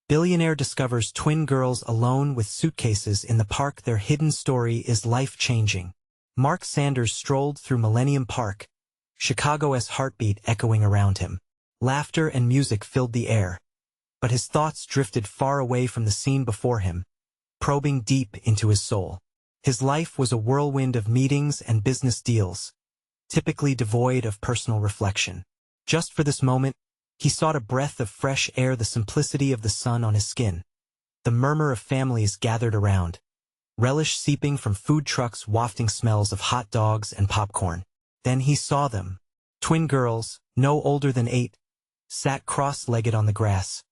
Billionaire discovers twin girls alone with suitcases in the park. Their hidden story is life-changing. Mark Sanders strolled through Millennium Park, Chicago's heartbeat echoing around him. Laughter and music filled the air, but his thoughts drifted far away from the scene before him, probing deep into his soul. His life was a whirlwind of meetings and business deals, typically devoid of personal reflection. Just for this moment, he sought a breath of fresh air, the simplicity of the sun on his skin, the murmur of families gathered around, relish seeping from food trucks wafting smells of hot dogs and popcorn. Then he saw them. Twin girls, no older than 8, sat cross-legged on the grass,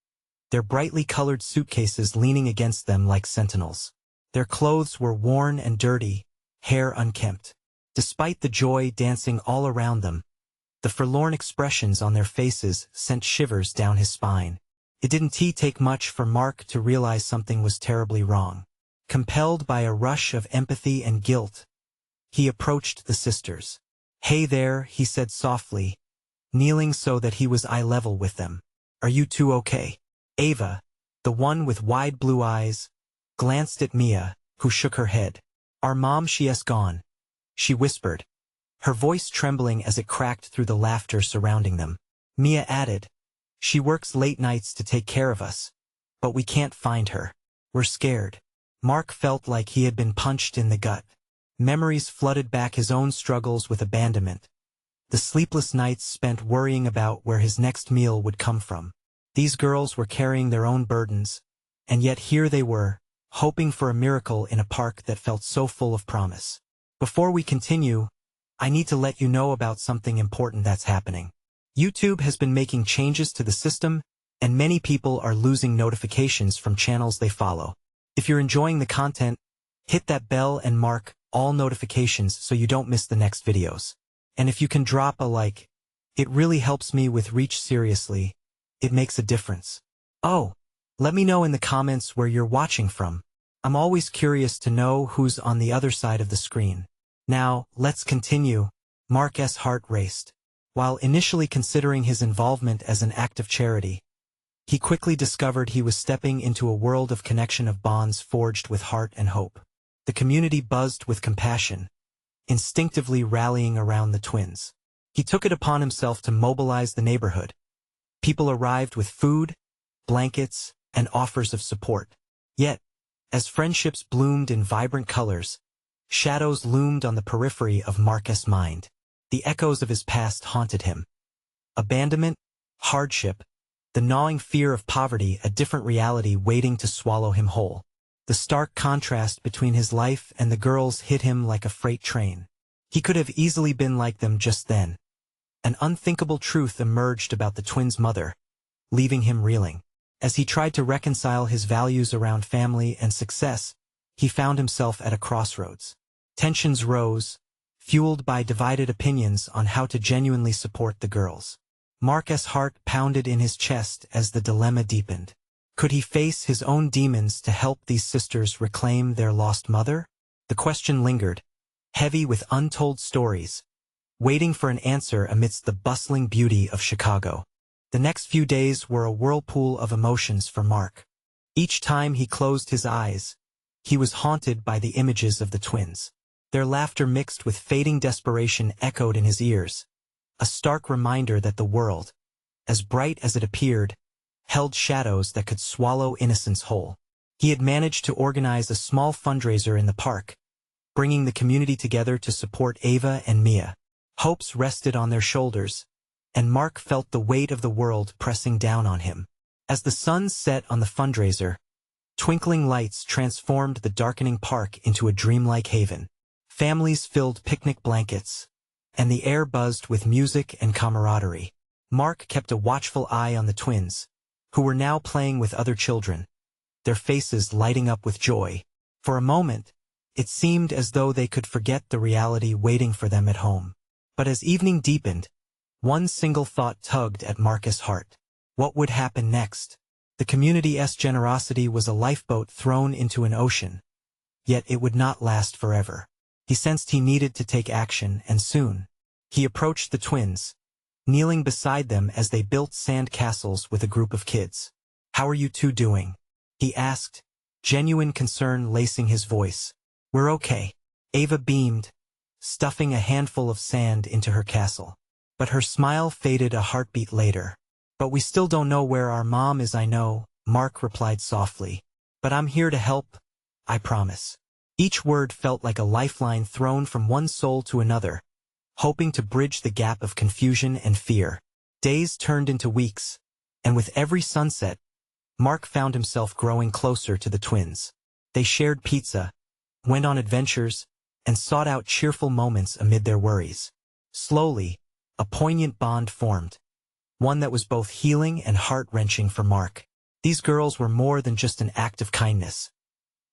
their brightly colored suitcases leaning against them like sentinels. Their clothes were worn and dirty, hair unkempt. Despite the joy dancing all around them, the forlorn expressions on their faces sent shivers down his spine. It didn't take much for Mark to realize something was terribly wrong. Compelled by a rush of empathy and guilt, he approached the sisters. "Hey there," he said softly, kneeling so that he was eye level with them. "Are you two okay?" Ava, the one with wide blue eyes, glanced at Mia, who shook her head. "Our mom, she's gone," she whispered, her voice trembling as it cracked through the laughter surrounding them. Mia added, "She works late nights to take care of us, but we can't find her. We're scared." Mark felt like he had been punched in the gut. Memories flooded back, his own struggles with abandonment, the sleepless nights spent worrying about where his next meal would come from. These girls were carrying their own burdens, and yet here they were, hoping for a miracle in a park that felt so full of promise. Before we continue, I need to let you know about something important that's happening. YouTube has been making changes to the system, and many people are losing notifications from channels they follow. If you're enjoying the content, hit that bell and mark all notifications so you don't miss the next videos. And if you can drop a like, it really helps me with reach. Seriously, it makes a difference. Oh, let me know in the comments where you're watching from. I'm always curious to know who's on the other side of the screen. Now, let's continue. Mark's heart raced. While initially considering his involvement as an act of charity, he quickly discovered he was stepping into a world of connection, of bonds forged with heart and hope. The community buzzed with compassion, instinctively rallying around the twins. He took it upon himself to mobilize the neighborhood. People arrived with food, blankets, and offers of support. Yet, as friendships bloomed in vibrant colors, shadows loomed on the periphery of Mark's mind. The echoes of his past haunted him. Abandonment, hardship, the gnawing fear of poverty, a different reality waiting to swallow him whole. The stark contrast between his life and the girls hit him like a freight train. He could have easily been like them just then. An unthinkable truth emerged about the twins' mother, leaving him reeling. As he tried to reconcile his values around family and success, he found himself at a crossroads. Tensions rose, fueled by divided opinions on how to genuinely support the girls. Mark's heart pounded in his chest as the dilemma deepened. Could he face his own demons to help these sisters reclaim their lost mother? The question lingered, heavy with untold stories, waiting for an answer amidst the bustling beauty of Chicago. The next few days were a whirlpool of emotions for Mark. Each time he closed his eyes, he was haunted by the images of the twins. Their laughter mixed with fading desperation echoed in his ears, a stark reminder that the world, as bright as it appeared, held shadows that could swallow innocence whole. He had managed to organize a small fundraiser in the park, bringing the community together to support Ava and Mia. Hopes rested on their shoulders, and Mark felt the weight of the world pressing down on him. As the sun set on the fundraiser, twinkling lights transformed the darkening park into a dreamlike haven. Families filled picnic blankets, and the air buzzed with music and camaraderie. Mark kept a watchful eye on the twins, who were now playing with other children, their faces lighting up with joy. For a moment, it seemed as though they could forget the reality waiting for them at home. But as evening deepened, one single thought tugged at Mark's heart. What would happen next? The community's generosity was a lifeboat thrown into an ocean, yet it would not last forever. He sensed he needed to take action, and soon. He approached the twins, kneeling beside them as they built sand castles with a group of kids. "How are you two doing?" he asked, genuine concern lacing his voice. "We're okay." Ava beamed, stuffing a handful of sand into her castle. But her smile faded a heartbeat later. "But we still don't know where our mom is, I know," Mark replied softly. "But I'm here to help, I promise." Each word felt like a lifeline thrown from one soul to another, hoping to bridge the gap of confusion and fear. Days turned into weeks, and with every sunset, Mark found himself growing closer to the twins. They shared pizza, went on adventures, and sought out cheerful moments amid their worries. Slowly, a poignant bond formed, one that was both healing and heart-wrenching for Mark. These girls were more than just an act of kindness.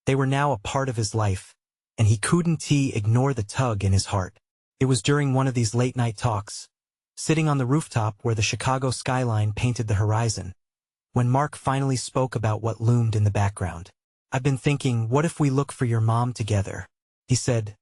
They were now a part of his life, and he couldn't ignore the tug in his heart. It was during one of these late-night talks, sitting on the rooftop where the Chicago skyline painted the horizon, when Mark finally spoke about what loomed in the background. "I've been thinking, what if we look for your mom together?" he said,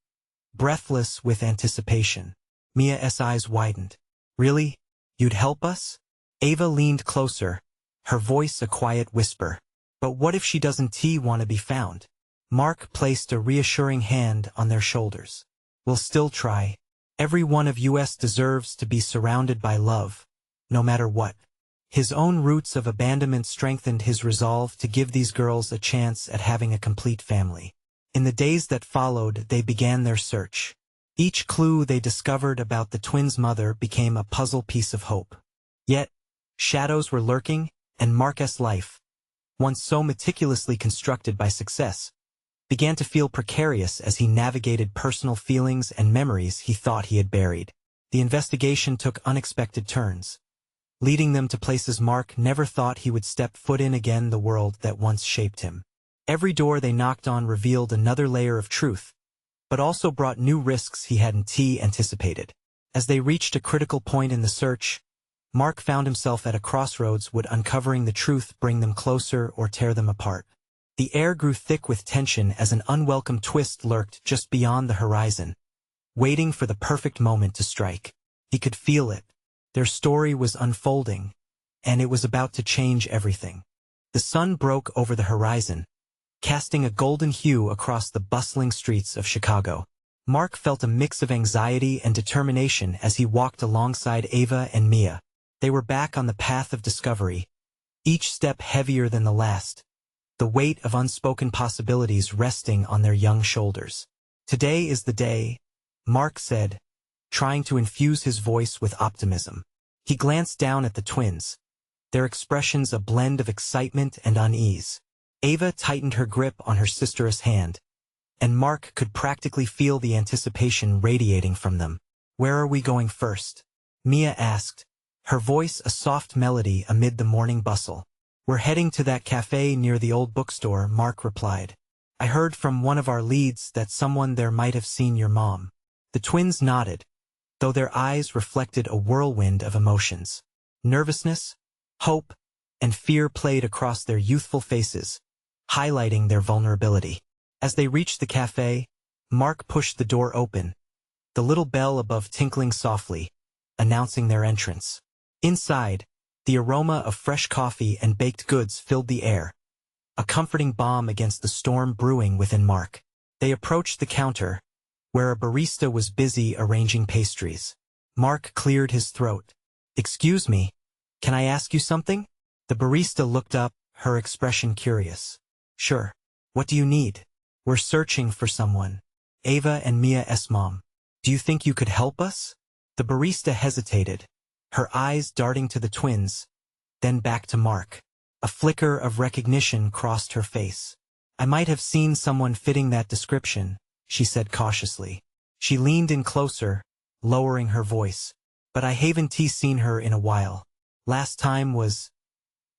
breathless with anticipation. Mia's eyes widened. "Really? You'd help us?" Ava leaned closer, her voice a quiet whisper. "But what if she doesn't want to be found?" Mark placed a reassuring hand on their shoulders. "We'll still try. Every one of us deserves to be surrounded by love, no matter what." His own roots of abandonment strengthened his resolve to give these girls a chance at having a complete family. In the days that followed, they began their search. Each clue they discovered about the twins' mother became a puzzle piece of hope. Yet, shadows were lurking, and Mark's life, once so meticulously constructed by success, began to feel precarious as he navigated personal feelings and memories he thought he had buried. The investigation took unexpected turns, leading them to places Mark never thought he would step foot in again, the world that once shaped him. Every door they knocked on revealed another layer of truth, but also brought new risks he hadn't anticipated. As they reached a critical point in the search, Mark found himself at a crossroads. Would uncovering the truth bring them closer or tear them apart? The air grew thick with tension as an unwelcome twist lurked just beyond the horizon, waiting for the perfect moment to strike. He could feel it. Their story was unfolding, and it was about to change everything. The sun broke over the horizon, casting a golden hue across the bustling streets of Chicago. Mark felt a mix of anxiety and determination as he walked alongside Ava and Mia. They were back on the path of discovery, each step heavier than the last, the weight of unspoken possibilities resting on their young shoulders. "Today is the day," Mark said, trying to infuse his voice with optimism. He glanced down at the twins, their expressions a blend of excitement and unease. Ava tightened her grip on her sister's hand, and Mark could practically feel the anticipation radiating from them. "Where are we going first?" Mia asked, her voice a soft melody amid the morning bustle. "We're heading to that cafe near the old bookstore," Mark replied. "I heard from one of our leads that someone there might have seen your mom." The twins nodded, though their eyes reflected a whirlwind of emotions. Nervousness, hope, and fear played across their youthful faces, highlighting their vulnerability. As they reached the cafe, Mark pushed the door open, the little bell above tinkling softly, announcing their entrance. Inside, the aroma of fresh coffee and baked goods filled the air, a comforting balm against the storm brewing within Mark. They approached the counter, where a barista was busy arranging pastries. Mark cleared his throat. "Excuse me, can I ask you something?" The barista looked up, her expression curious. "Sure. What do you need?" "We're searching for someone. Ava and Mia's mom. Do you think you could help us?" The barista hesitated, her eyes darting to the twins, then back to Mark. A flicker of recognition crossed her face. "I might have seen someone fitting that description," she said cautiously. She leaned in closer, lowering her voice. "But I haven't seen her in a while. Last time was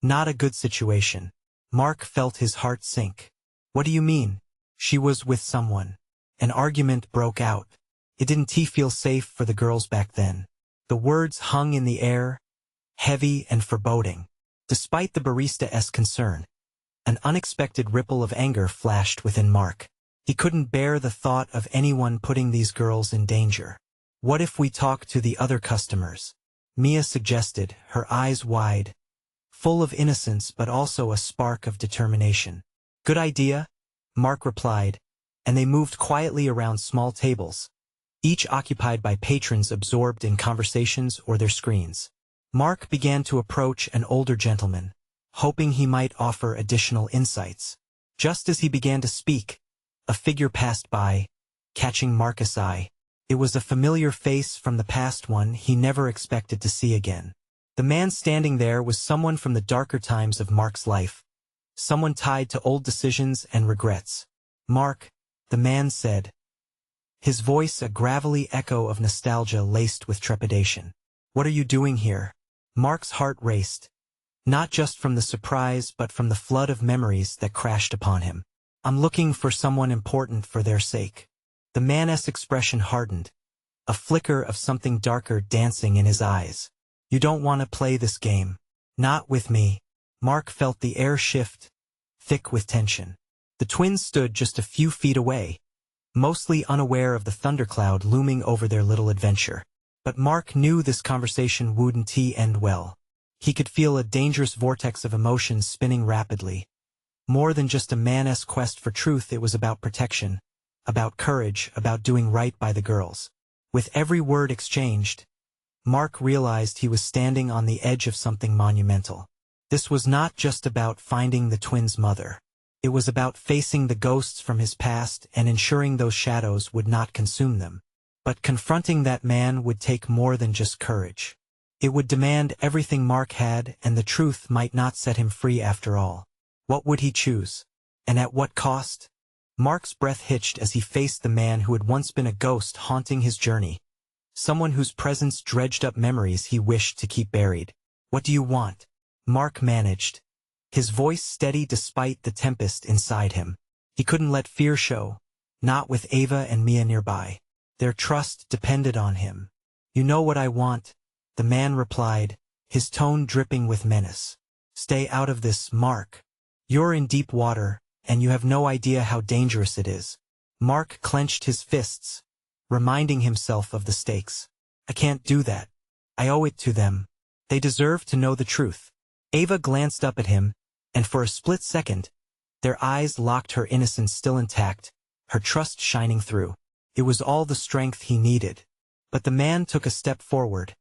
not a good situation." Mark felt his heart sink. "What do you mean?" "She was with someone. An argument broke out. It didn't feel safe for the girls back then." The words hung in the air, heavy and foreboding. Despite the barista's concern, an unexpected ripple of anger flashed within Mark. He couldn't bear the thought of anyone putting these girls in danger. "What if we talk to the other customers?" Mia suggested, her eyes wide, full of innocence but also a spark of determination. "Good idea," Mark replied, and they moved quietly around small tables, each occupied by patrons absorbed in conversations or their screens. Mark began to approach an older gentleman, hoping he might offer additional insights. Just as he began to speak, a figure passed by, catching Marcus' eye. It was a familiar face from the past, one he never expected to see again. The man standing there was someone from the darker times of Mark's life, someone tied to old decisions and regrets. "Mark," the man said, his voice a gravelly echo of nostalgia laced with trepidation. "What are you doing here?" Mark's heart raced, not just from the surprise but from the flood of memories that crashed upon him. "I'm looking for someone important for their sake." The man's expression hardened, a flicker of something darker dancing in his eyes. "You don't want to play this game." "Not with me." Mark felt the air shift, thick with tension. The twins stood just a few feet away, mostly unaware of the thundercloud looming over their little adventure. But Mark knew this conversation wouldn't end well. He could feel a dangerous vortex of emotions spinning rapidly. More than just a man's quest for truth, it was about protection, about courage, about doing right by the girls. With every word exchanged, Mark realized he was standing on the edge of something monumental. This was not just about finding the twins' mother. It was about facing the ghosts from his past and ensuring those shadows would not consume them. But confronting that man would take more than just courage. It would demand everything Mark had, and the truth might not set him free after all. What would he choose? And at what cost? Mark's breath hitched as he faced the man who had once been a ghost haunting his journey. Someone whose presence dredged up memories he wished to keep buried. "What do you want?" Mark managed, his voice steady despite the tempest inside him. He couldn't let fear show, not with Ava and Mia nearby. Their trust depended on him. "You know what I want," the man replied, his tone dripping with menace. "Stay out of this, Mark. You're in deep water, and you have no idea how dangerous it is." Mark clenched his fists, reminding himself of the stakes. "I can't do that. I owe it to them. They deserve to know the truth." Ava glanced up at him, and for a split second, their eyes locked, her innocence still intact, her trust shining through. It was all the strength he needed. But the man took a step forward,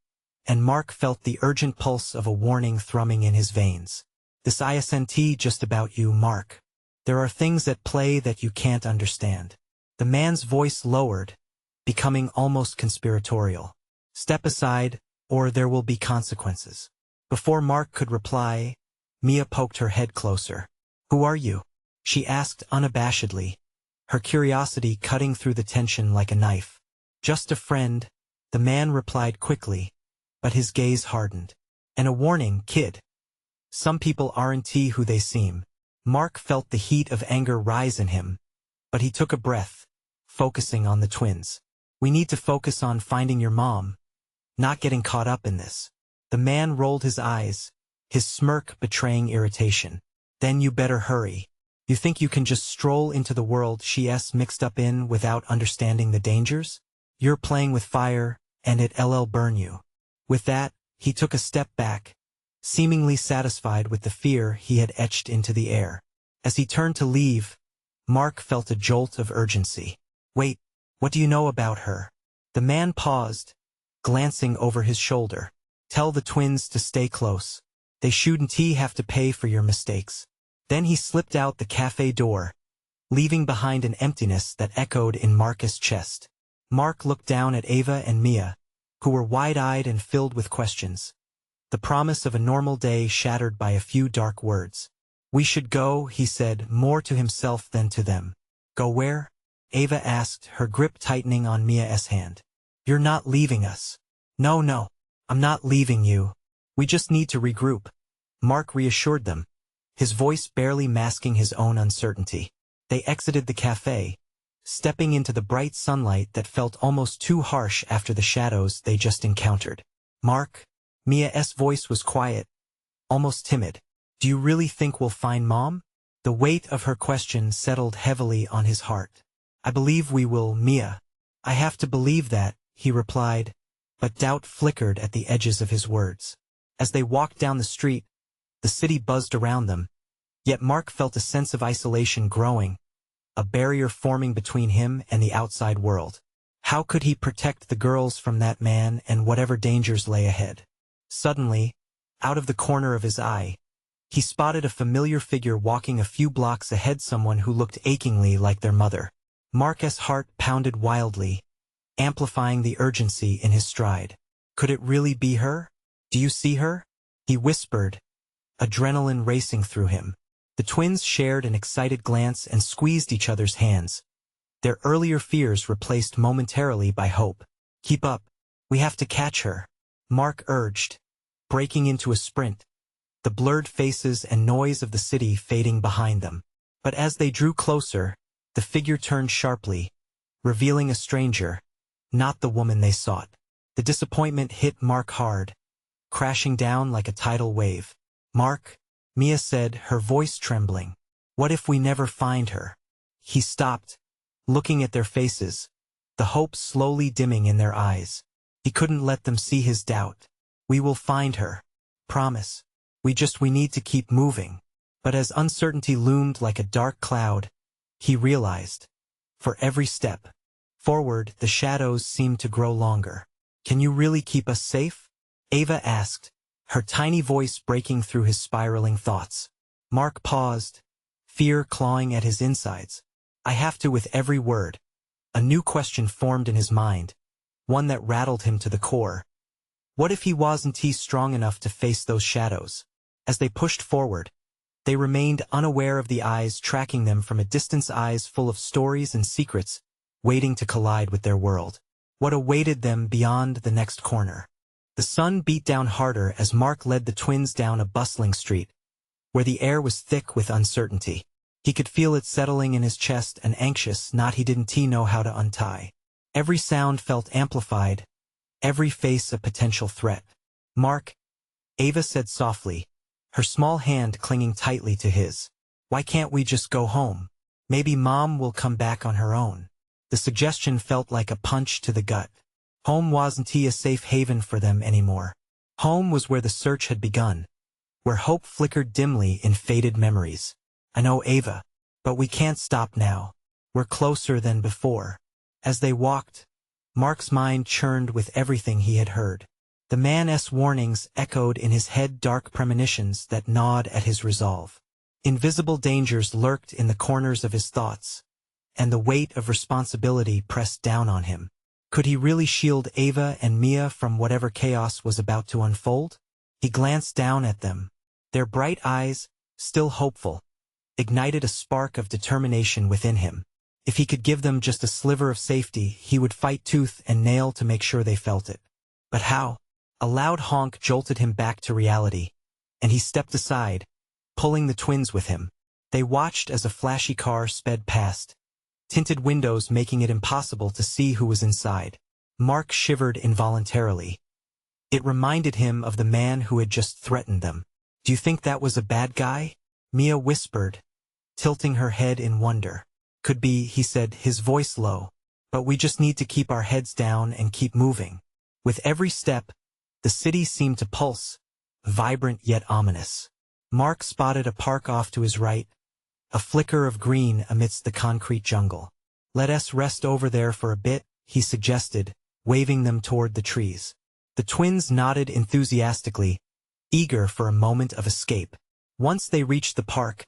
and Mark felt the urgent pulse of a warning thrumming in his veins. "This isn't just about you, Mark. There are things at play that you can't understand." The man's voice lowered, becoming almost conspiratorial. "Step aside, or there will be consequences." Before Mark could reply, Mia poked her head closer. "Who are you?" she asked unabashedly, her curiosity cutting through the tension like a knife. "Just a friend," the man replied quickly, but his gaze hardened. "And a warning, kid. Some people aren't who they seem." Mark felt the heat of anger rise in him, but he took a breath, focusing on the twins. "We need to focus on finding your mom, not getting caught up in this." The man rolled his eyes, his smirk betraying irritation. "Then you better hurry. You think you can just stroll into the world she's mixed up in without understanding the dangers? You're playing with fire, and it'll burn you." With that, he took a step back, seemingly satisfied with the fear he had etched into the air. As he turned to leave, Mark felt a jolt of urgency. "Wait, what do you know about her?" The man paused, glancing over his shoulder. "Tell the twins to stay close. They shouldn't have to pay for your mistakes." Then he slipped out the cafe door, leaving behind an emptiness that echoed in Marcus' chest. Mark looked down at Ava and Mia, who were wide-eyed and filled with questions. The promise of a normal day shattered by a few dark words. "We should go," he said, more to himself than to them. "Go where?" Ava asked, her grip tightening on Mia's hand. "You're not leaving us." No, I'm not leaving you. We just need to regroup," Mark reassured them, his voice barely masking his own uncertainty. They exited the cafe, stepping into the bright sunlight that felt almost too harsh after the shadows they just encountered. "Mark," Mia's voice was quiet, almost timid. "Do you really think we'll find Mom?" The weight of her question settled heavily on his heart. "I believe we will, Mia." "I have to believe that," he replied, but doubt flickered at the edges of his words. As they walked down the street, The city buzzed around them, yet Mark felt a sense of isolation growing, a barrier forming between him and the outside world. How could he protect the girls from that man and whatever dangers lay ahead? Suddenly, out of the corner of his eye, he spotted a familiar figure walking a few blocks ahead, someone who looked achingly like their mother. Mark's heart pounded wildly, amplifying the urgency in his stride. Could it really be her? Do you see her? He whispered, adrenaline racing through him. The twins shared an excited glance and squeezed each other's hands, their earlier fears replaced momentarily by hope. Keep up. We have to catch her, Mark urged, breaking into a sprint, the blurred faces and noise of the city fading behind them. But as they drew closer, the figure turned sharply, revealing a stranger, not the woman they sought. The disappointment hit Mark hard, crashing down like a tidal wave. Mark, Mia said, her voice trembling. What if we never find her? He stopped, looking at their faces, the hope slowly dimming in their eyes. He couldn't let them see his doubt. We will find her. Promise. We need to keep moving. But as uncertainty loomed like a dark cloud, he realized, for every step forward, the shadows seemed to grow longer. Can you really keep us safe? Ava asked, her tiny voice breaking through his spiraling thoughts. Mark paused, fear clawing at his insides. I have to with every word. A new question formed in his mind, one that rattled him to the core. What if he wasn't strong enough to face those shadows? As they pushed forward, they remained unaware of the eyes tracking them from a distance, eyes full of stories and secrets, waiting to collide with their world. What awaited them beyond the next corner? The sun beat down harder as Mark led the twins down a bustling street, where the air was thick with uncertainty. He could feel it settling in his chest, an anxious knot he didn't know how to untie. Every sound felt amplified, every face a potential threat. Mark, Ava said softly, her small hand clinging tightly to his. Why can't we just go home? Maybe Mom will come back on her own. The suggestion felt like a punch to the gut. Home wasn't a safe haven for them anymore. Home was where the search had begun, where hope flickered dimly in faded memories. I know, Ava, but we can't stop now. We're closer than before. As they walked, Mark's mind churned with everything he had heard. The man's warnings echoed in his head, dark premonitions that gnawed at his resolve. Invisible dangers lurked in the corners of his thoughts, and the weight of responsibility pressed down on him. Could he really shield Ava and Mia from whatever chaos was about to unfold? He glanced down at them. Their bright eyes, still hopeful, ignited a spark of determination within him. If he could give them just a sliver of safety, he would fight tooth and nail to make sure they felt it. But how? A loud honk jolted him back to reality, and he stepped aside, pulling the twins with him. They watched as a flashy car sped past, tinted windows making it impossible to see who was inside. Mark shivered involuntarily. It reminded him of the man who had just threatened them. Do you think that was a bad guy? Mia whispered, tilting her head in wonder. Could be, he said, his voice low. But we just need to keep our heads down and keep moving. With every step, the city seemed to pulse, vibrant yet ominous. Mark spotted a park off to his right, a flicker of green amidst the concrete jungle. Let us rest over there for a bit, he suggested, waving them toward the trees. The twins nodded enthusiastically, eager for a moment of escape. Once they reached the park,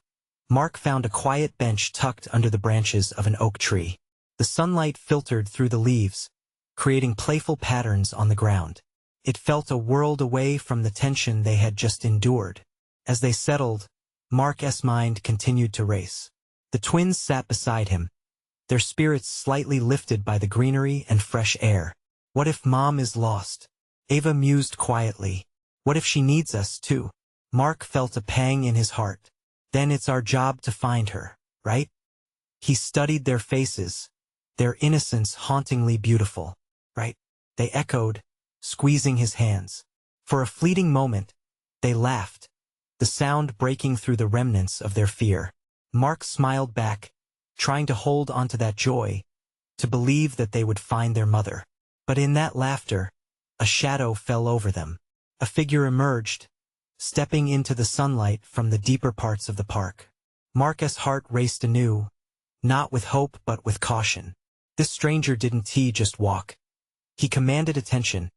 Mark found a quiet bench tucked under the branches of an oak tree. The sunlight filtered through the leaves, creating playful patterns on the ground. It felt a world away from the tension they had just endured. As they settled, Mark's mind continued to race. The twins sat beside him, their spirits slightly lifted by the greenery and fresh air. What if Mom is lost? Ava mused quietly. What if she needs us too? Mark felt a pang in his heart. Then it's our job to find her, right? He studied their faces, their innocence hauntingly beautiful. Right? They echoed, squeezing his hands. For a fleeting moment, they laughed, the sound breaking through the remnants of their fear. Mark smiled back, trying to hold onto that joy, to believe that they would find their mother. But in that laughter, a shadow fell over them. A figure emerged, stepping into the sunlight from the deeper parts of the park. Mark's heart raced anew, not with hope but with caution. This stranger didn't just walk. He commanded attention,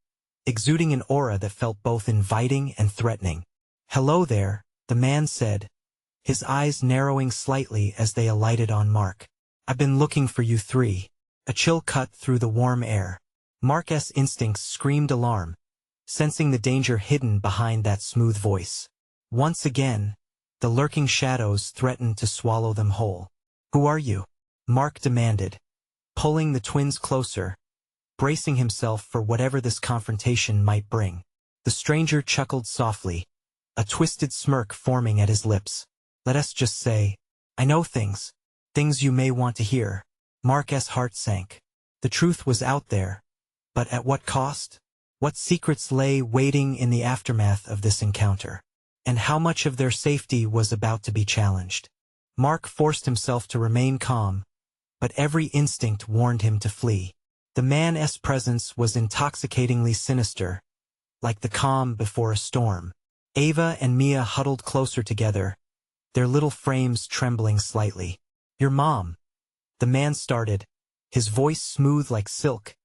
exuding an aura that felt both inviting and threatening. "Hello there," the man said, his eyes narrowing slightly as they alighted on Mark. "I've been looking for you three." A chill cut through the warm air. Mark's instincts screamed alarm, sensing the danger hidden behind that smooth voice. Once again, the lurking shadows threatened to swallow them whole. "Who are you?" Mark demanded, pulling the twins closer, bracing himself for whatever this confrontation might bring. The stranger chuckled softly, a twisted smirk forming at his lips. "Let us just say, I know things you may want to hear." Mark's heart sank. The truth was out there, but at what cost? What secrets lay waiting in the aftermath of this encounter? And how much of their safety was about to be challenged? Mark forced himself to remain calm, but every instinct warned him to flee. The man's presence was intoxicatingly sinister, like the calm before a storm. Ava and Mia huddled closer together, their little frames trembling slightly. "Your mom," the man started, his voice smooth like silk,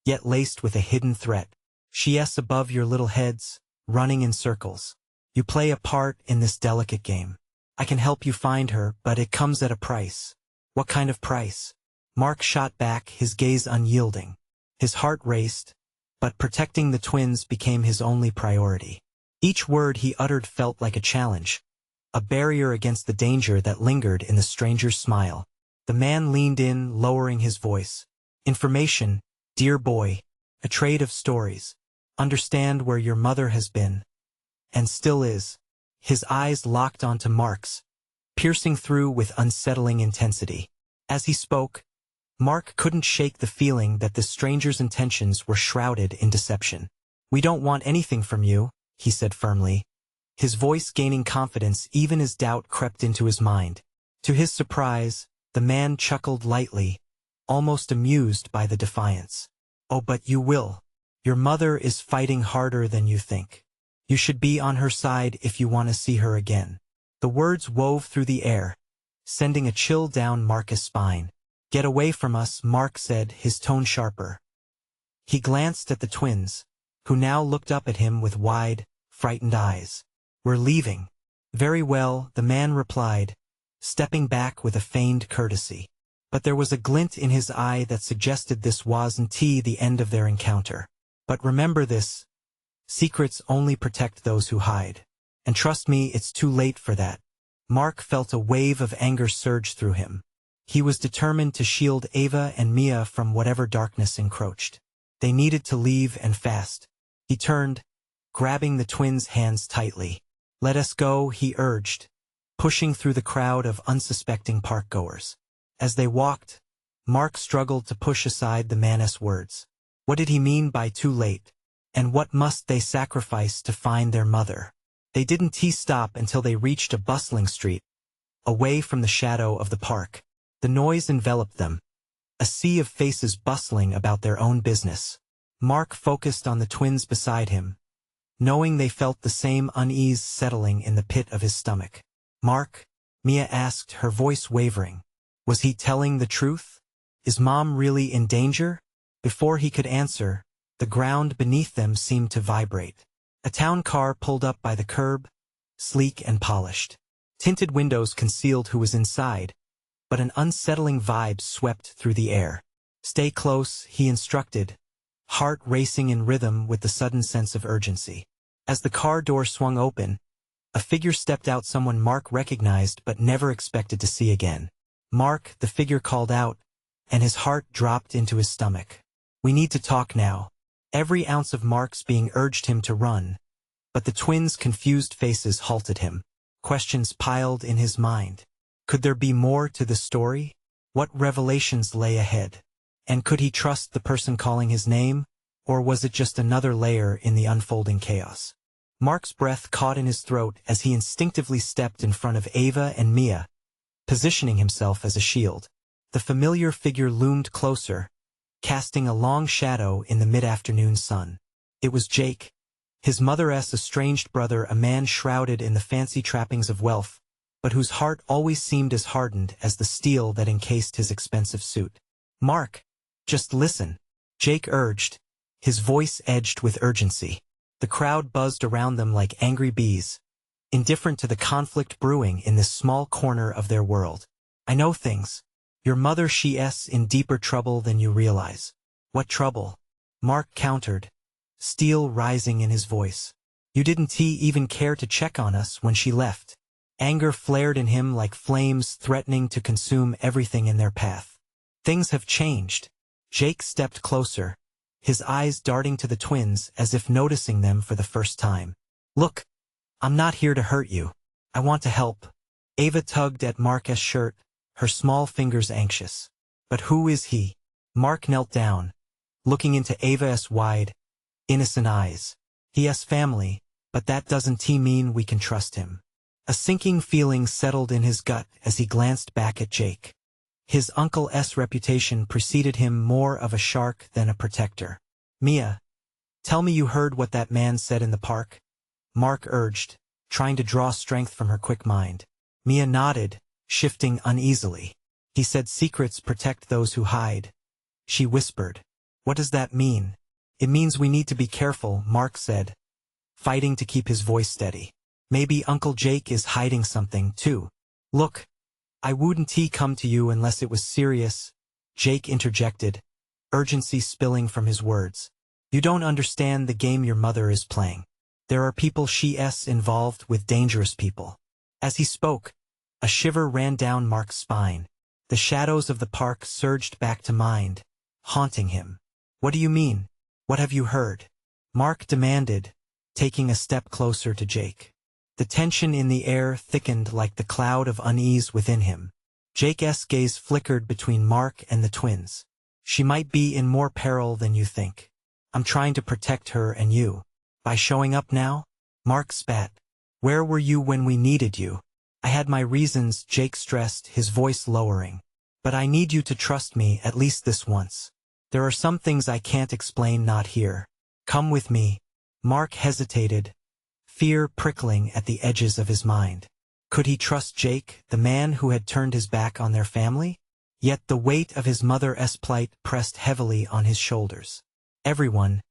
yet laced with a hidden threat. "She's above your little heads, running in circles. You play a part in this delicate game. I can help you find her, but it comes at a price." "What kind of price?" Mark shot back, his gaze unyielding. His heart raced, but protecting the twins became his only priority. Each word he uttered felt like a challenge, a barrier against the danger that lingered in the stranger's smile. The man leaned in, lowering his voice. "Information, dear boy, a trade of stories. Understand where your mother has been, and still is." His eyes locked onto Mark's, piercing through with unsettling intensity. As he spoke, Mark couldn't shake the feeling that the stranger's intentions were shrouded in deception. "We don't want anything from you," he said firmly, his voice gaining confidence even as doubt crept into his mind. To his surprise, the man chuckled lightly, almost amused by the defiance. "Oh, but you will. Your mother is fighting harder than you think. You should be on her side if you want to see her again." The words wove through the air, sending a chill down Mark's spine. "Get away from us," Mark said, his tone sharper. He glanced at the twins, who now looked up at him with wide, frightened eyes. "We're leaving." "Very well," the man replied, stepping back with a feigned courtesy. But there was a glint in his eye that suggested this wasn't the end of their encounter. "But remember this, secrets only protect those who hide. And trust me, it's too late for that." Mark felt a wave of anger surge through him. He was determined to shield Ava and Mia from whatever darkness encroached. They needed to leave, and fast. He turned, grabbing the twins' hands tightly. "Let us go," he urged, pushing through the crowd of unsuspecting parkgoers. As they walked, Mark struggled to push aside the man's words. What did he mean by too late? And what must they sacrifice to find their mother? They didn't stop until they reached a bustling street, away from the shadow of the park. The noise enveloped them, a sea of faces bustling about their own business. Mark focused on the twins beside him, knowing they felt the same unease settling in the pit of his stomach. "Mark?" Mia asked, her voice wavering. Was he telling the truth? Is Mom really in danger? Before he could answer, the ground beneath them seemed to vibrate. A town car pulled up by the curb, sleek and polished. Tinted windows concealed who was inside, but an unsettling vibe swept through the air. "Stay close," he instructed, heart racing in rhythm with the sudden sense of urgency. As the car door swung open, a figure stepped out, someone Mark recognized but never expected to see again. "Mark," the figure called out, and his heart dropped into his stomach. "We need to talk now." Every ounce of Mark's being urged him to run, but the twins' confused faces halted him. Questions piled in his mind. Could there be more to the story? What revelations lay ahead? And could he trust the person calling his name, or was it just another layer in the unfolding chaos? Mark's breath caught in his throat as he instinctively stepped in front of Ava and Mia, positioning himself as a shield. The familiar figure loomed closer, casting a long shadow in the mid-afternoon sun. It was Jake, His mother's estranged brother, a man shrouded in the fancy trappings of wealth, but whose heart always seemed as hardened as the steel that encased his expensive suit. "Mark, just listen," Jake urged, his voice edged with urgency. The crowd buzzed around them like angry bees, indifferent to the conflict brewing in this small corner of their world. "I know things. Your mother, she's in deeper trouble than you realize." "What trouble?" Mark countered, steel rising in his voice. "You didn't even care to check on us when she left." Anger flared in him like flames threatening to consume everything in their path. "Things have changed." Jake stepped closer, his eyes darting to the twins as if noticing them for the first time. "Look, I'm not here to hurt you. I want to help." Ava tugged at Mark's shirt, her small fingers anxious. "But who is he?" Mark knelt down, looking into Ava's wide, innocent eyes. "He has family, but that doesn't mean we can trust him." A sinking feeling settled in his gut as he glanced back at Jake. His uncle's reputation preceded him more of a shark than a protector. "Mia, tell me you heard what that man said in the park?" Mark urged, trying to draw strength from her quick mind. Mia nodded, shifting uneasily. "He said secrets protect those who hide." She whispered. "What does that mean?" "It means we need to be careful," Mark said, fighting to keep his voice steady. "Maybe Uncle Jake is hiding something, too." "Look, I wouldn't come to you unless it was serious," Jake interjected, urgency spilling from his words. "You don't understand the game your mother is playing. There are people she's involved with, dangerous people." As he spoke, a shiver ran down Mark's spine. The shadows of the park surged back to mind, haunting him. "What do you mean? What have you heard?" Mark demanded, taking a step closer to Jake. The tension in the air thickened like the cloud of unease within him. Jake's gaze flickered between Mark and the twins. "She might be in more peril than you think. I'm trying to protect her and you. By showing up now?" Mark spat. "Where were you when we needed you?" "I had my reasons," Jake stressed, his voice lowering. "But I need you to trust me at least this once. There are some things I can't explain, not here. Come with me." Mark hesitated, fear prickling at the edges of his mind. Could he trust Jake, the man who had turned his back on their family? Yet the weight of his mother's plight pressed heavily on his shoulders. "Everyone,"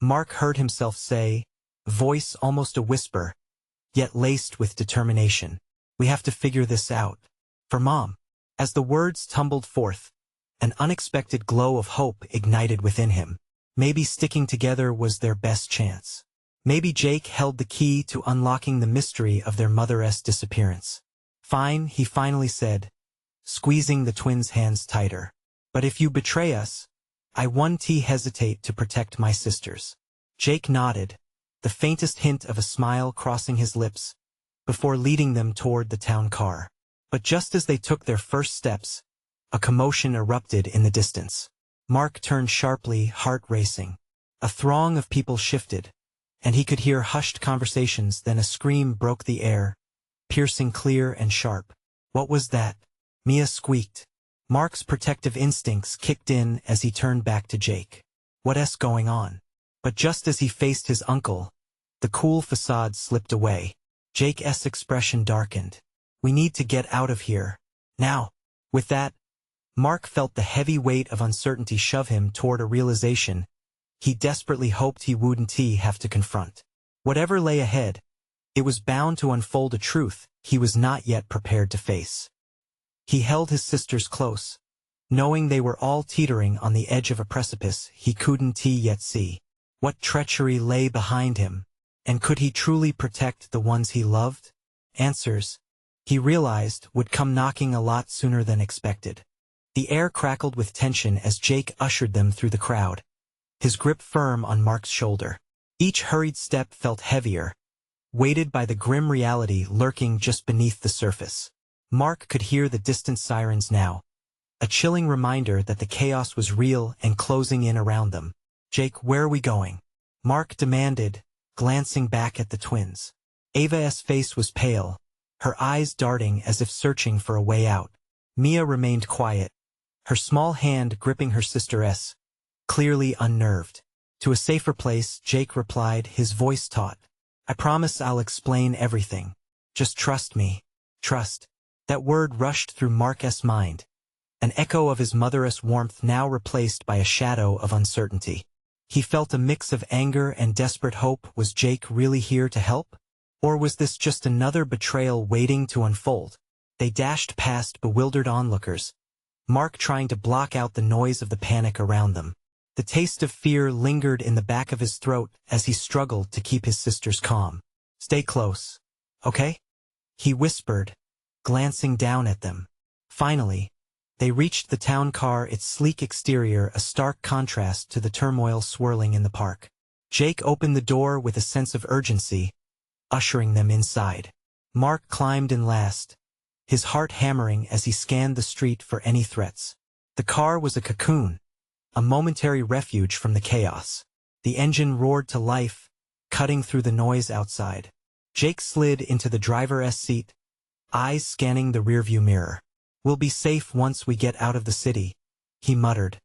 Mark heard himself say, voice almost a whisper, yet laced with determination. "We have to figure this out. For Mom." As the words tumbled forth, an unexpected glow of hope ignited within him. Maybe sticking together was their best chance. Maybe Jake held the key to unlocking the mystery of their mother's disappearance. "Fine," he finally said, squeezing the twins' hands tighter. "But if you betray us, I won't hesitate to protect my sisters." Jake nodded, the faintest hint of a smile crossing his lips, before leading them toward the town car. But just as they took their first steps, a commotion erupted in the distance. Mark turned sharply, heart racing. A throng of people shifted, and he could hear hushed conversations. Then a scream broke the air, piercing clear and sharp. "What was that?" Mia squeaked. Mark's protective instincts kicked in as he turned back to Jake. "What's going on?" But just as he faced his uncle, the cool facade slipped away. Jake's expression darkened. "We need to get out of here. Now." With that, Mark felt the heavy weight of uncertainty shove him toward a realization he desperately hoped he wouldn't have to confront. Whatever lay ahead, it was bound to unfold a truth he was not yet prepared to face. He held his sisters close, knowing they were all teetering on the edge of a precipice he couldn't yet see. What treachery lay behind him, and could he truly protect the ones he loved? Answers, he realized, would come knocking a lot sooner than expected. The air crackled with tension as Jake ushered them through the crowd, his grip firm on Mark's shoulder. Each hurried step felt heavier, weighted by the grim reality lurking just beneath the surface. Mark could hear the distant sirens now, a chilling reminder that the chaos was real and closing in around them. "Jake, where are we going?" Mark demanded, glancing back at the twins. Ava's face was pale, her eyes darting as if searching for a way out. Mia remained quiet, her small hand gripping her sister's, clearly unnerved. To a safer place, Jake replied, his voice taut. I promise I'll explain everything. Just trust me. Trust. That word rushed through Mark's mind. An echo of his mother's warmth now replaced by a shadow of uncertainty. He felt a mix of anger and desperate hope. Was Jake really here to help? Or was this just another betrayal waiting to unfold? They dashed past bewildered onlookers, Mark trying to block out the noise of the panic around them. The taste of fear lingered in the back of his throat as he struggled to keep his sisters calm. Stay close, okay? He whispered, glancing down at them. Finally, they reached the town car, its sleek exterior a stark contrast to the turmoil swirling in the park. Jake opened the door with a sense of urgency, ushering them inside. Mark climbed in last, his heart hammering as he scanned the street for any threats. The car was a cocoon, a momentary refuge from the chaos. The engine roared to life, cutting through the noise outside. Jake slid into the driver's seat, eyes scanning the rearview mirror. We'll be safe once we get out of the city, he muttered,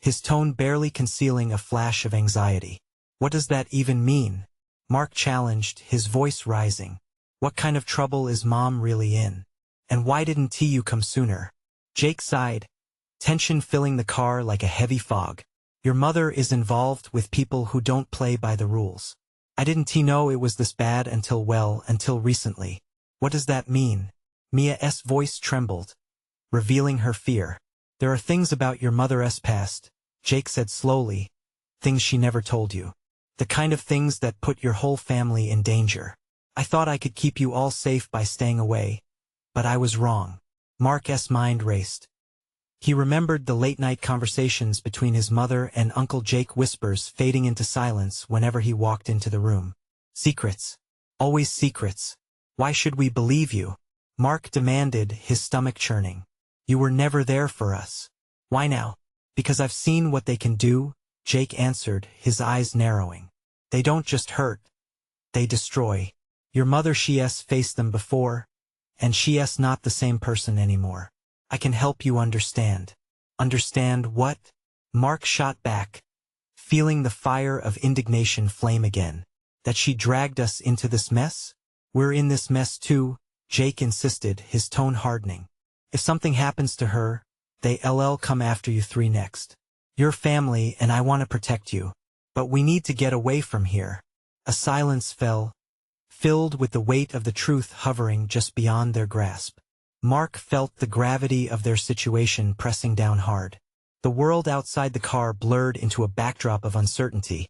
his tone barely concealing a flash of anxiety. What does that even mean? Mark challenged, his voice rising. What kind of trouble is Mom really in? And why didn't you come sooner? Jake sighed, tension filling the car like a heavy fog. Your mother is involved with people who don't play by the rules. I didn't know it was this bad until recently. What does that mean? Mia's voice trembled, revealing her fear. There are things about your mother's past, Jake said slowly, things she never told you. The kind of things that put your whole family in danger. I thought I could keep you all safe by staying away, but I was wrong. Mark's mind raced. He remembered the late-night conversations between his mother and Uncle Jake, whispers fading into silence whenever he walked into the room. Secrets. Always secrets. Why should we believe you? Mark demanded, his stomach churning. You were never there for us. Why now? Because I've seen what they can do, Jake answered, his eyes narrowing. They don't just hurt. They destroy. Your mother, she's faced them before, and she's not the same person anymore. I can help you understand. Understand what? Mark shot back, feeling the fire of indignation flame again. That she dragged us into this mess? We're in this mess too, Jake insisted, his tone hardening. If something happens to her, they'll come after you three next. Your family and I want to protect you. But we need to get away from here. A silence fell, filled with the weight of the truth hovering just beyond their grasp. Mark felt the gravity of their situation pressing down hard. The world outside the car blurred into a backdrop of uncertainty,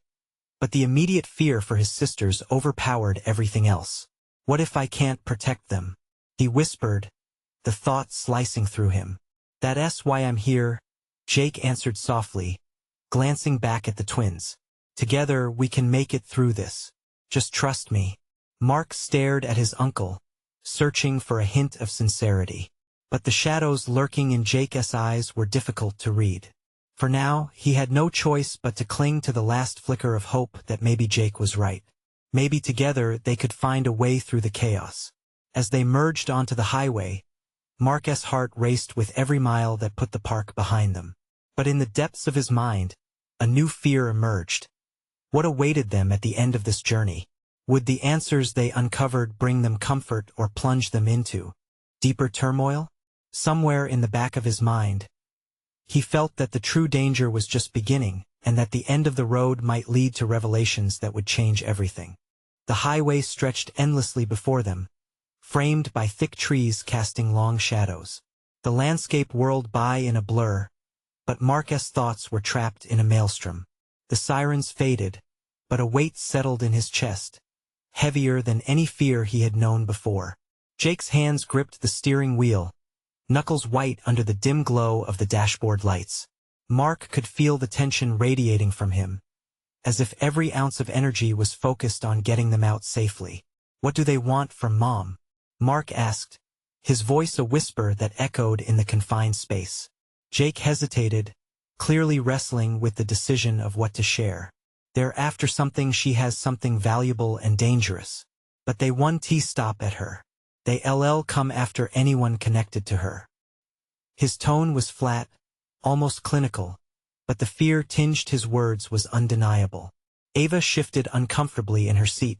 but the immediate fear for his sisters overpowered everything else. What if I can't protect them? He whispered, the thought slicing through him. That's why I'm here, Jake answered softly, glancing back at the twins. Together we can make it through this. Just trust me. Mark stared at his uncle, searching for a hint of sincerity. But the shadows lurking in Jake's eyes were difficult to read. For now, he had no choice but to cling to the last flicker of hope that maybe Jake was right. Maybe together they could find a way through the chaos. As they merged onto the highway, Mark's heart raced with every mile that put the park behind them. But in the depths of his mind, a new fear emerged. What awaited them at the end of this journey? Would the answers they uncovered bring them comfort or plunge them into deeper turmoil? Somewhere in the back of his mind, he felt that the true danger was just beginning, and that the end of the road might lead to revelations that would change everything. The highway stretched endlessly before them, framed by thick trees casting long shadows. The landscape whirled by in a blur, but Mark's thoughts were trapped in a maelstrom. The sirens faded, but a weight settled in his chest, heavier than any fear he had known before. Jake's hands gripped the steering wheel, knuckles white under the dim glow of the dashboard lights. Mark could feel the tension radiating from him, as if every ounce of energy was focused on getting them out safely. What do they want from Mom? Mark asked, his voice a whisper that echoed in the confined space. Jake hesitated, clearly wrestling with the decision of what to share. They're after something. She has something valuable and dangerous. But they won't stop at her. They'll come after anyone connected to her. His tone was flat, almost clinical, but the fear tinged his words was undeniable. Ava shifted uncomfortably in her seat,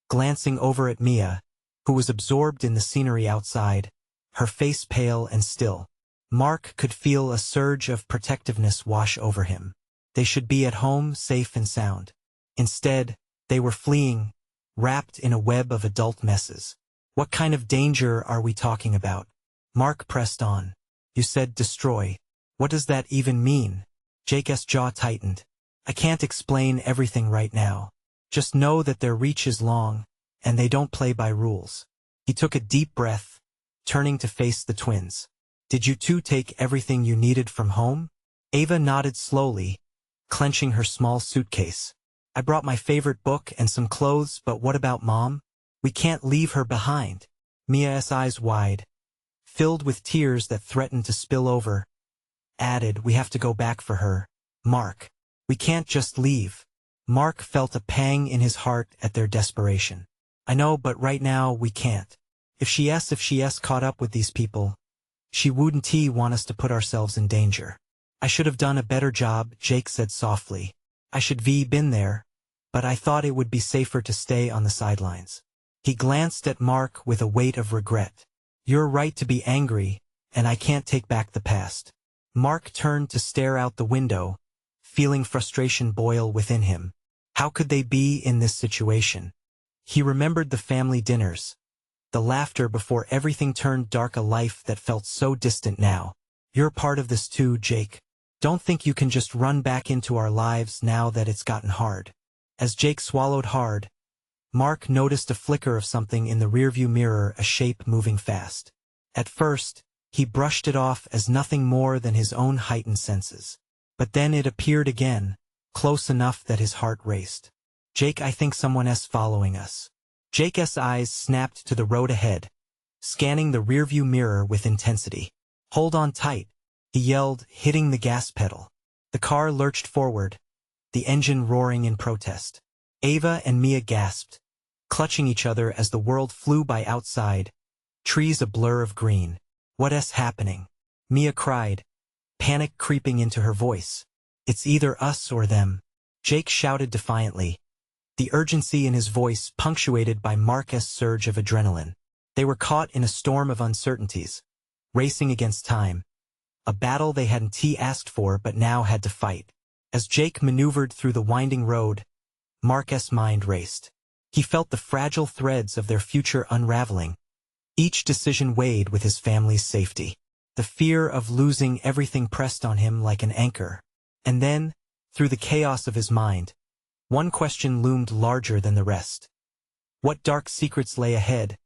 glancing over at Mia, who was absorbed in the scenery outside, her face pale and still. Mark could feel a surge of protectiveness wash over him. They should be at home, safe and sound. Instead, they were fleeing, wrapped in a web of adult messes. What kind of danger are we talking about? Mark pressed on. You said destroy. What does that even mean? Jake's jaw tightened. I can't explain everything right now. Just know that their reach is long, and they don't play by rules. He took a deep breath, turning to face the twins. Did you two take everything you needed from home? Ava nodded slowly, clenching her small suitcase. I brought my favorite book and some clothes, but what about Mom? We can't leave her behind. Mia's eyes wide, filled with tears that threatened to spill over, added, we have to go back for her. Mark. We can't just leave. Mark felt a pang in his heart at their desperation. I know, but right now we can't. If she's caught up with these people, she wouldn't want us to put ourselves in danger. I should have done a better job, Jake said softly. I should been there, but I thought it would be safer to stay on the sidelines. He glanced at Mark with a weight of regret. You're right to be angry, and I can't take back the past. Mark turned to stare out the window, feeling frustration boil within him. How could they be in this situation? He remembered the family dinners, the laughter before everything turned dark, a life that felt so distant now. You're part of this too, Jake. Don't think you can just run back into our lives now that it's gotten hard. As Jake swallowed hard, Mark noticed a flicker of something in the rearview mirror, a shape moving fast. At first, he brushed it off as nothing more than his own heightened senses. But then it appeared again, close enough that his heart raced. Jake, I think someone's following us. Jake's eyes snapped to the road ahead, scanning the rearview mirror with intensity. Hold on tight, he yelled, hitting the gas pedal. The car lurched forward, the engine roaring in protest. Ava and Mia gasped, clutching each other as the world flew by outside, trees a blur of green. What's happening? Mia cried, panic creeping into her voice. It's either us or them. Jake shouted defiantly, the urgency in his voice punctuated by Mark's surge of adrenaline. They were caught in a storm of uncertainties, racing against time, a battle they hadn't asked for but now had to fight. As Jake maneuvered through the winding road, Mark's mind raced. He felt the fragile threads of their future unraveling. Each decision weighed with his family's safety. The fear of losing everything pressed on him like an anchor. And then, through the chaos of his mind, one question loomed larger than the rest. What dark secrets lay ahead,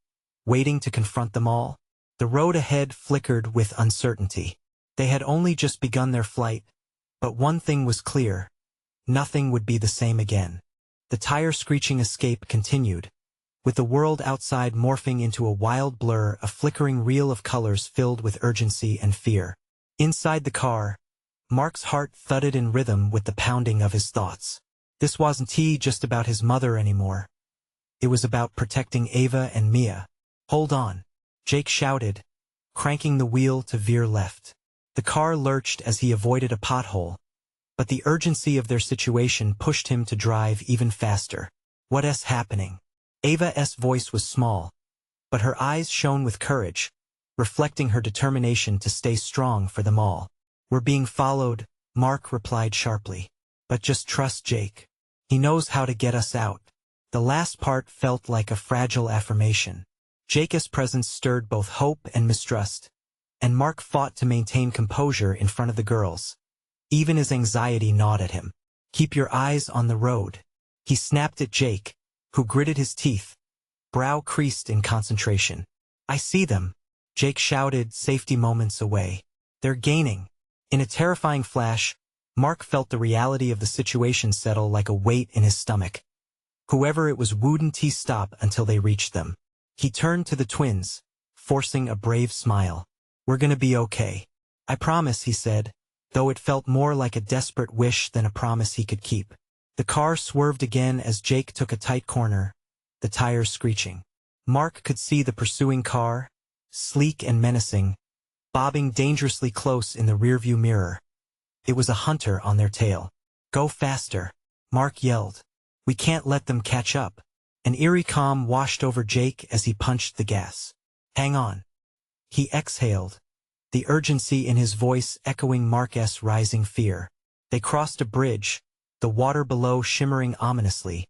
waiting to confront them all? The road ahead flickered with uncertainty. They had only just begun their flight, but one thing was clear. Nothing would be the same again. The tire-screeching escape continued, with the world outside morphing into a wild blur, a flickering reel of colors filled with urgency and fear. Inside the car, Mark's heart thudded in rhythm with the pounding of his thoughts. This wasn't just about his mother anymore. It was about protecting Ava and Mia. Hold on, Jake shouted, cranking the wheel to veer left. The car lurched as he avoided a pothole, but the urgency of their situation pushed him to drive even faster. What's happening? Ava's voice was small, but her eyes shone with courage, reflecting her determination to stay strong for them all. We're being followed, Mark replied sharply. But just trust Jake. He knows how to get us out. The last part felt like a fragile affirmation. Jake's presence stirred both hope and mistrust, and Mark fought to maintain composure in front of the girls. Even his anxiety gnawed at him. Keep your eyes on the road. He snapped at Jake, who gritted his teeth, brow creased in concentration. I see them, Jake shouted, safety moments away. They're gaining. In a terrifying flash, Mark felt the reality of the situation settle like a weight in his stomach. Whoever it was wouldn't stop until they reached them. He turned to the twins, forcing a brave smile. We're gonna be okay. I promise, he said, though it felt more like a desperate wish than a promise he could keep. The car swerved again as Jake took a tight corner, the tires screeching. Mark could see the pursuing car, sleek and menacing, bobbing dangerously close in the rearview mirror. It was a hunter on their tail. "Go faster," Mark yelled. "We can't let them catch up." An eerie calm washed over Jake as he punched the gas. "Hang on." He exhaled, the urgency in his voice echoing Mark's rising fear. They crossed a bridge, the water below shimmering ominously,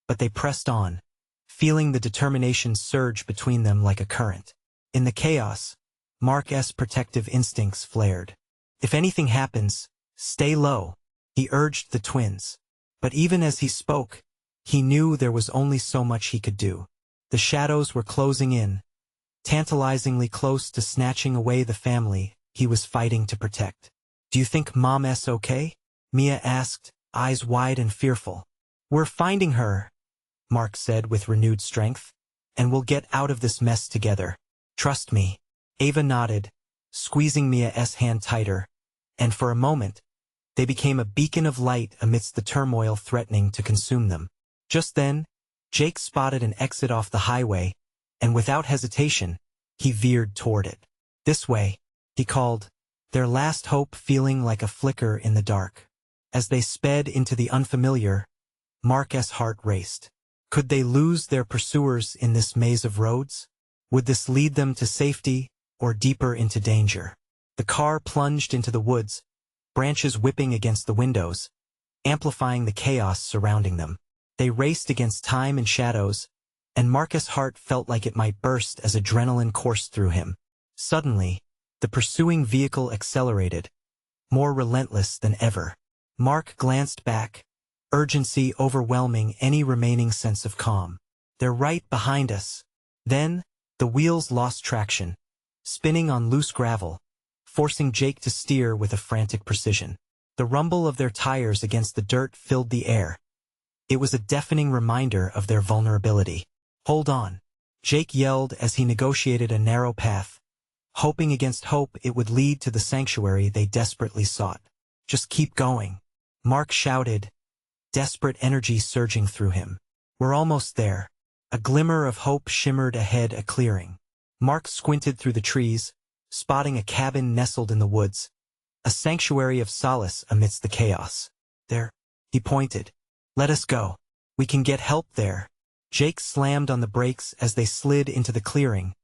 but they pressed on, feeling the determination surge between them like a current. In the chaos, Mark's protective instincts flared. "If anything happens, stay low," he urged the twins. But even as he spoke, he knew there was only so much he could do. The shadows were closing in, tantalizingly close to snatching away the family he was fighting to protect. "Do you think Mom's okay?" Mia asked, eyes wide and fearful. "We're finding her," Mark said with renewed strength, "and we'll get out of this mess together. Trust me." Ava nodded, squeezing Mia's hand tighter, and for a moment, they became a beacon of light amidst the turmoil threatening to consume them. Just then, Jake spotted an exit off the highway, and without hesitation, he veered toward it. "This way," he called, their last hope feeling like a flicker in the dark. As they sped into the unfamiliar, Mark's heart raced. Could they lose their pursuers in this maze of roads? Would this lead them to safety or deeper into danger? The car plunged into the woods, branches whipping against the windows, amplifying the chaos surrounding them. They raced against time and shadows, and Mark's heart felt like it might burst as adrenaline coursed through him. Suddenly, the pursuing vehicle accelerated, more relentless than ever. Mark glanced back, urgency overwhelming any remaining sense of calm. "They're right behind us." Then, the wheels lost traction, spinning on loose gravel, forcing Jake to steer with a frantic precision. The rumble of their tires against the dirt filled the air. It was a deafening reminder of their vulnerability. "Hold on," Jake yelled as he negotiated a narrow path, hoping against hope it would lead to the sanctuary they desperately sought. "Just keep going," Mark shouted, desperate energy surging through him. "We're almost there." A glimmer of hope shimmered ahead, a clearing. Mark squinted through the trees, spotting a cabin nestled in the woods, a sanctuary of solace amidst the chaos. "There," he pointed. "Let us go. We can get help there." Jake slammed on the brakes as they slid into the clearing,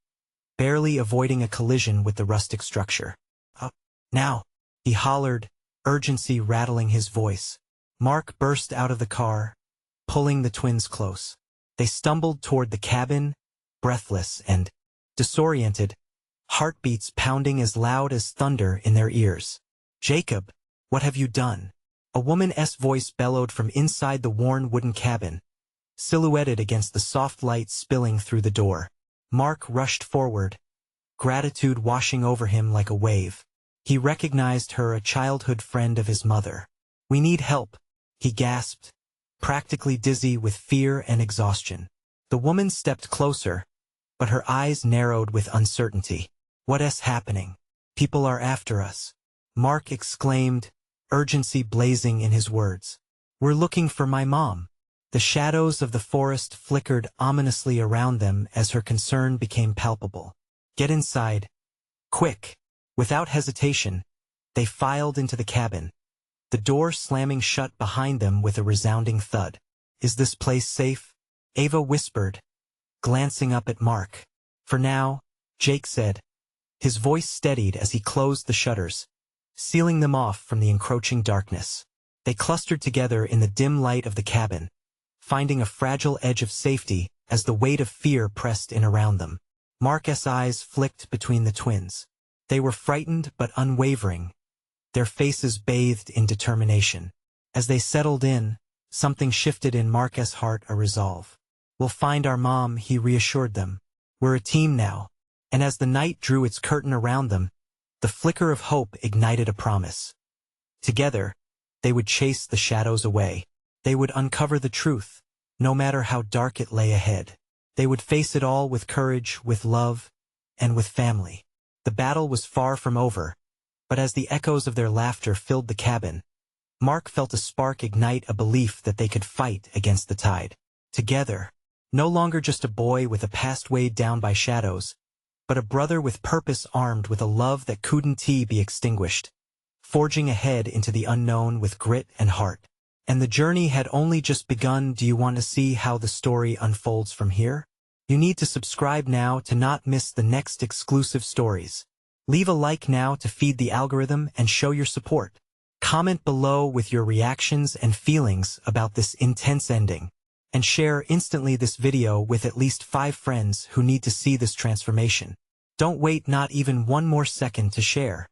barely avoiding a collision with the rustic structure. "Up, now," he hollered, urgency rattling his voice. Mark burst out of the car, pulling the twins close. They stumbled toward the cabin, breathless and disoriented, heartbeats pounding as loud as thunder in their ears. "Jacob, what have you done?" A woman's voice bellowed from inside the worn wooden cabin, silhouetted against the soft light spilling through the door. Mark rushed forward, gratitude washing over him like a wave. He recognized her, a childhood friend of his mother. "We need help," he gasped, practically dizzy with fear and exhaustion. The woman stepped closer, but her eyes narrowed with uncertainty. "What's happening?" "People are after us," Mark exclaimed, urgency blazing in his words. "We're looking for my mom." The shadows of the forest flickered ominously around them as her concern became palpable. "Get inside. Quick." Without hesitation, they filed into the cabin, the door slamming shut behind them with a resounding thud. "Is this place safe?" Ava whispered, glancing up at Mark. "For now," Jake said. His voice steadied as he closed the shutters, sealing them off from the encroaching darkness. They clustered together in the dim light of the cabin, finding a fragile edge of safety as the weight of fear pressed in around them. Mark's eyes flicked between the twins. They were frightened but unwavering, their faces bathed in determination. As they settled in, something shifted in Mark's heart, a resolve. "We'll find our mom," he reassured them. "We're a team now." And as the night drew its curtain around them, the flicker of hope ignited a promise. Together, they would chase the shadows away. They would uncover the truth, no matter how dark it lay ahead. They would face it all with courage, with love, and with family. The battle was far from over, but as the echoes of their laughter filled the cabin, Mark felt a spark ignite, a belief that they could fight against the tide. Together, no longer just a boy with a past weighed down by shadows, but a brother with purpose, armed with a love that couldn't be extinguished. forging ahead into the unknown with grit and heart. And the journey had only just begun. Do you want to see how the story unfolds from here? You need to subscribe now to not miss the next exclusive stories. Leave a like now to feed the algorithm and show your support. Comment below with your reactions and feelings about this intense ending. And share instantly this video with at least 5 friends who need to see this transformation. Don't wait not even one more second to share.